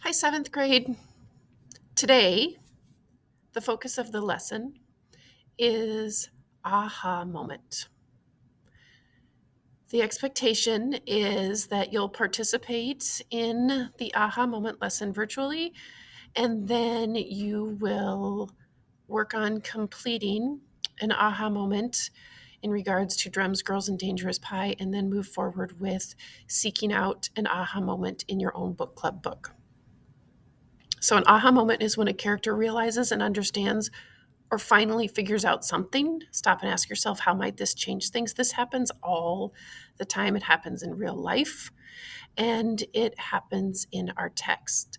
Hi, seventh grade. Today, the focus of the lesson is aha moment. The expectation is that you'll participate in the aha moment lesson virtually, and then you will work on completing an aha moment in regards to Drums, Girls, and Dangerous Pie, and then move forward with seeking out an aha moment in your own book club book. So, an aha moment is when a character realizes and understands or finally figures out something. Stop and ask yourself, how might this change things? This happens all the time. It happens in real life and it happens in our text.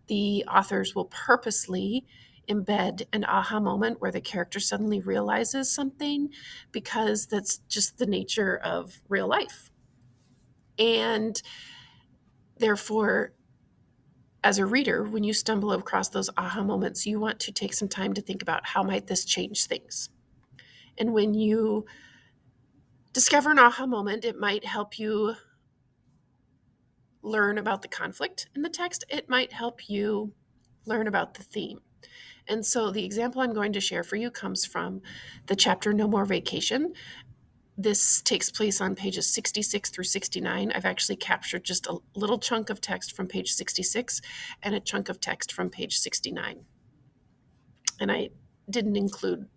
The authors will purposely embed an aha moment where the character suddenly realizes something because that's just the nature of real life. And therefore, as a reader, when you stumble across those aha moments, you want to take some time to think about how might this change things. And when you discover an aha moment, it might help you learn about the conflict in the text. It might help you learn about the theme. And so the example I'm going to share for you comes from the chapter No More Vacation. This takes place on pages 66 through 69. I've actually captured just a little chunk of text from page 66 and a chunk of text from page 69. And I didn't include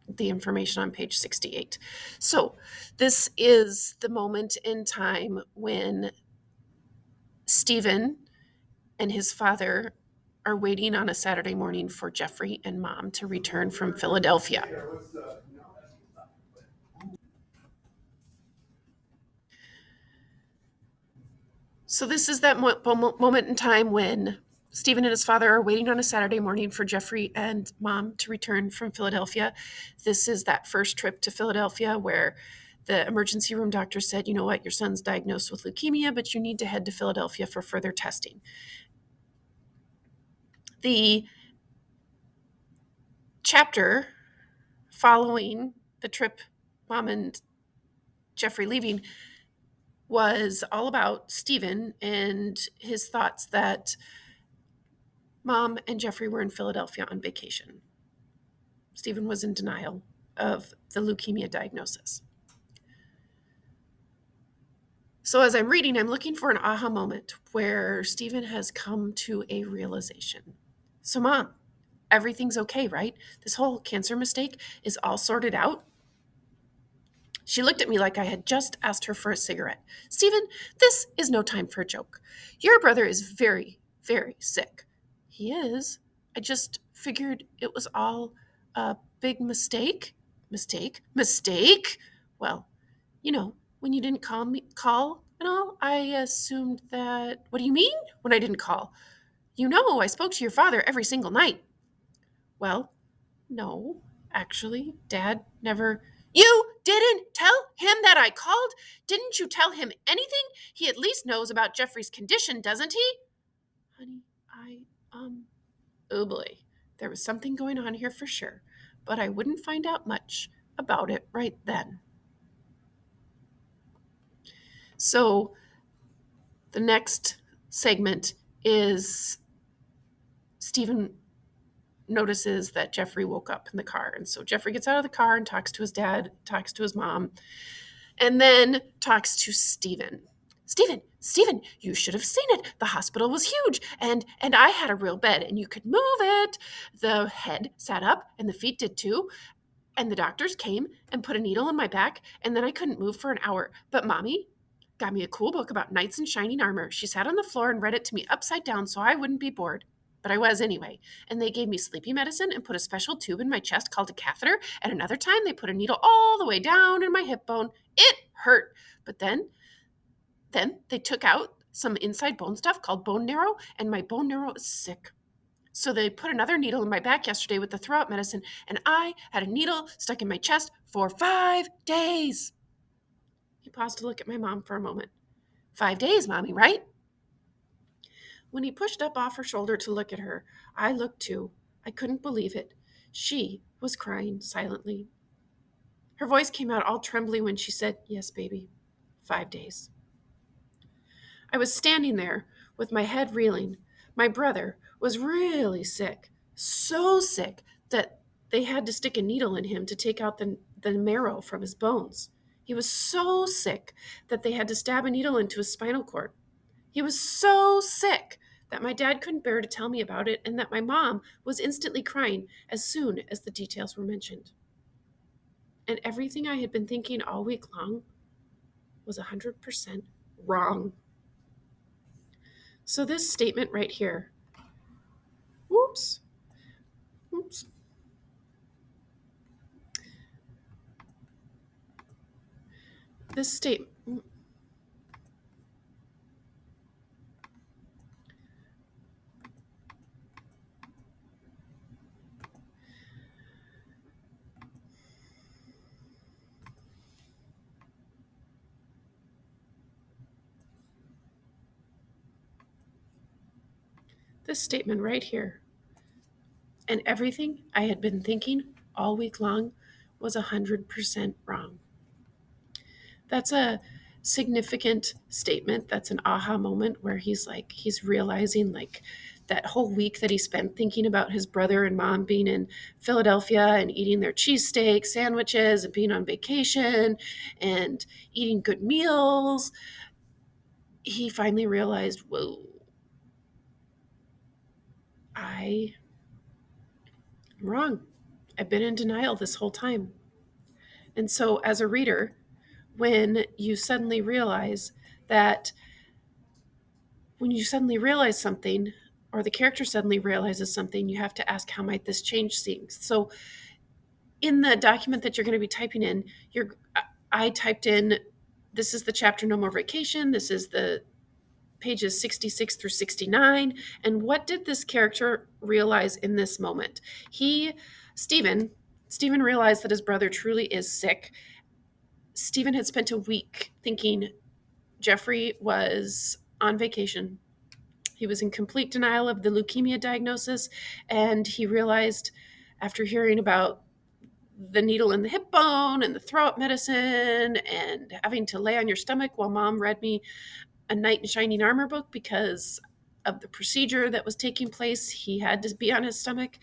the information on page 68. So this is the moment in time when Stephen and his father are waiting on a Saturday morning for Jeffrey and Mom to return from Philadelphia. So this is that moment in time when Stephen and his father are waiting on a Saturday morning for Jeffrey and Mom to return from Philadelphia. This is that first trip to Philadelphia where the emergency room doctor said, you know what, your son's diagnosed with leukemia, but you need to head to Philadelphia for further testing. The chapter following the trip Mom and Jeffrey leaving was all about Stephen and his thoughts that Mom and Jeffrey were in Philadelphia on vacation. Stephen was in denial of the leukemia diagnosis. So as I'm reading, I'm looking for an aha moment where Stephen has come to a realization. So, Mom, everything's okay, right? This whole cancer mistake is all sorted out. She looked at me like I had just asked her for a cigarette. Stephen, this is no time for a joke. Your brother is very, very sick. He is. I just figured it was all a big mistake. Mistake? Well, when you didn't call and all, I assumed that. What do you mean when I didn't call? I spoke to your father every single night. Well, no, actually, Dad never. You didn't tell him that I called? Didn't you tell him anything? He at least knows about Jeffrey's condition, doesn't he? Honey, oh boy, there was something going on here for sure, but I wouldn't find out much about it right then. So the next segment is Stephen notices that Jeffrey woke up in the car. And so Jeffrey gets out of the car and talks to his dad, talks to his mom, and then talks to Stephen. Stephen, you should have seen it. The hospital was huge, and I had a real bed, and you could move it. The head sat up, and the feet did too. And the doctors came and put a needle in my back, and then I couldn't move for an hour. But Mommy got me a cool book about knights in shining armor. She sat on the floor and read it to me upside down so I wouldn't be bored. But I was anyway. And they gave me sleepy medicine and put a special tube in my chest called a catheter. And another time they put a needle all the way down in my hip bone. It hurt. But then they took out some inside bone stuff called bone marrow, and my bone marrow is sick. So they put another needle in my back yesterday with the throat medicine, and I had a needle stuck in my chest for 5 days. He paused to look at my mom for a moment. 5 days, Mommy, right? When he pushed up off her shoulder to look at her, I looked too. I couldn't believe it. She was crying silently. Her voice came out all trembly when she said, Yes, baby, 5 days. I was standing there with my head reeling, My brother was really sick, so sick that they had to stick a needle in him to take out the marrow from his bones. He was so sick that they had to stab a needle into his spinal cord. He was so sick that my dad couldn't bear to tell me about it, and that my mom was instantly crying as soon as the details were mentioned. And everything I had been thinking all week long was 100% wrong. So, this statement right here, whoops, whoops. This statement, right here, and everything I had been thinking all week long was 100% wrong. That's a significant statement. That's an aha moment where he's realizing that whole week that he spent thinking about his brother and mom being in Philadelphia and eating their cheesesteak sandwiches and being on vacation and eating good meals. He finally realized, whoa, I'm wrong. I've been in denial this whole time. And so, as a reader, when you suddenly realize that, when you suddenly realize something, or the character suddenly realizes something, you have to ask, how might this change things? So, in the document that you're going to be typing in, I typed in, this is the chapter No More Vacation. This is the pages 66 through 69. And what did this character realize in this moment? Stephen realized that his brother truly is sick. Stephen had spent a week thinking Jeffrey was on vacation. He was in complete denial of the leukemia diagnosis, and he realized, after hearing about the needle in the hip bone and the throat medicine and having to lay on your stomach while mom read me a knight in shining armor book because of the procedure that was taking place, he had to be on his stomach.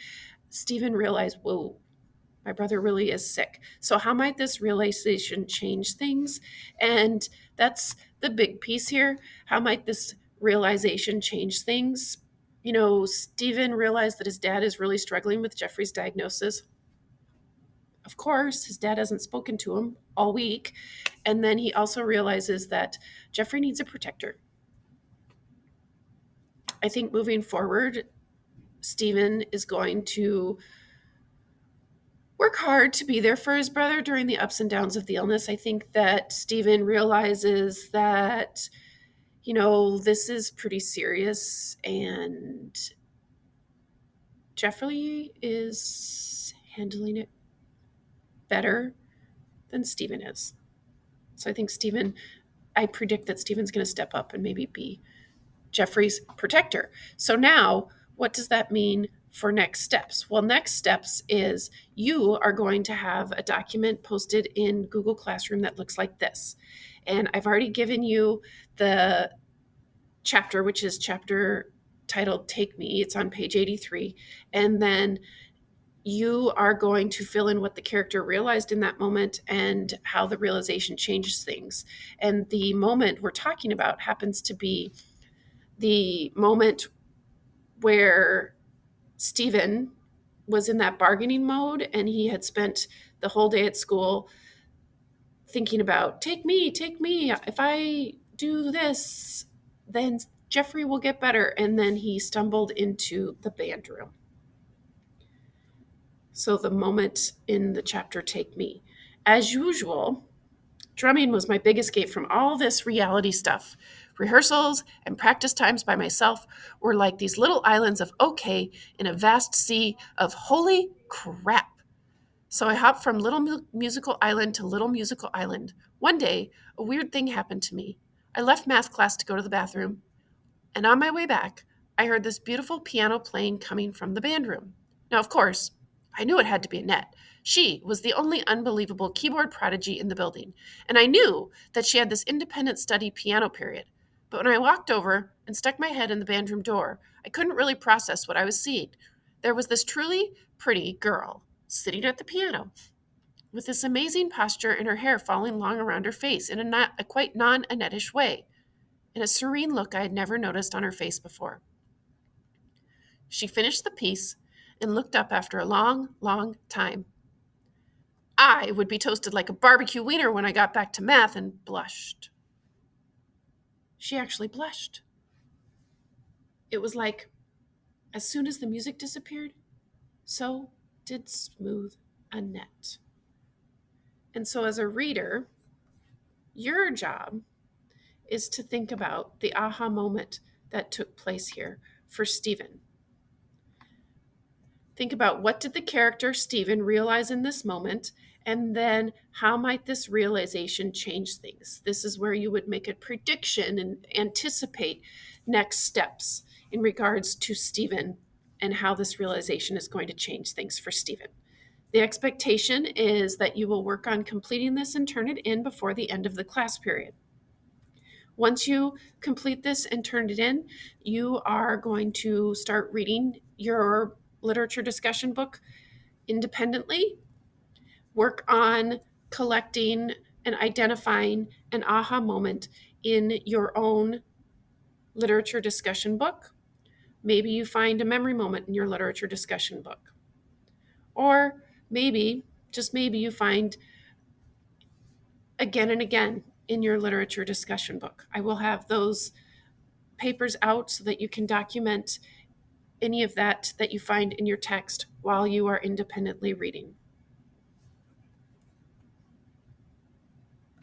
Stephen realized, whoa, my brother really is sick. So how might this realization change things? And that's the big piece here. How might this realization change things? Stephen realized that his dad is really struggling with Jeffrey's diagnosis. Of course, his dad hasn't spoken to him all week. And then he also realizes that Jeffrey needs a protector. I think moving forward, Stephen is going to work hard to be there for his brother during the ups and downs of the illness. I think that Stephen realizes that, this is pretty serious, and Jeffrey is handling it better than Stephen is. So I predict that Stephen's going to step up and maybe be Jeffrey's protector. So now, what does that mean for next steps? Well, next steps is you are going to have a document posted in Google Classroom that looks like this. And I've already given you the chapter, which is chapter titled Take Me. It's on page 83. And then you are going to fill in what the character realized in that moment and how the realization changes things. And the moment we're talking about happens to be the moment where Stephen was in that bargaining mode, and he had spent the whole day at school thinking about, take me. If I do this, then Jeffrey will get better. And then he stumbled into the band room. So the moment in the chapter, Take Me. As usual, drumming was my big escape from all this reality stuff. Rehearsals and practice times by myself were like these little islands of okay in a vast sea of holy crap. So I hopped from little musical island to little musical island. One day, a weird thing happened to me. I left math class to go to the bathroom, and on my way back, I heard this beautiful piano playing coming from the band room. Now, of course, I knew it had to be Annette. She was the only unbelievable keyboard prodigy in the building, and I knew that she had this independent study piano period. But when I walked over and stuck my head in the band room door, I couldn't really process what I was seeing. There was this truly pretty girl sitting at the piano with this amazing posture and her hair falling long around her face in a quite non-Annettish way, and a serene look I had never noticed on her face before. She finished the piece and looked up after a long, long time. I would be toasted like a barbecue wiener when I got back to math, and blushed. She actually blushed. It was like, as soon as the music disappeared, so did smooth Annette. And so, as a reader, your job is to think about the aha moment that took place here for Stephen. Think about, what did the character Stephen realize in this moment, and then how might this realization change things? This is where you would make a prediction and anticipate next steps in regards to Stephen and how this realization is going to change things for Stephen. The expectation is that you will work on completing this and turn it in before the end of the class period. Once you complete this and turn it in, you are going to start reading your literature discussion book independently. Work on collecting and identifying an aha moment in your own literature discussion book. Maybe you find a memory moment in your literature discussion book. Or maybe, just maybe, you find again and again in your literature discussion book. I will have those papers out so that you can document any of that you find in your text while you are independently reading.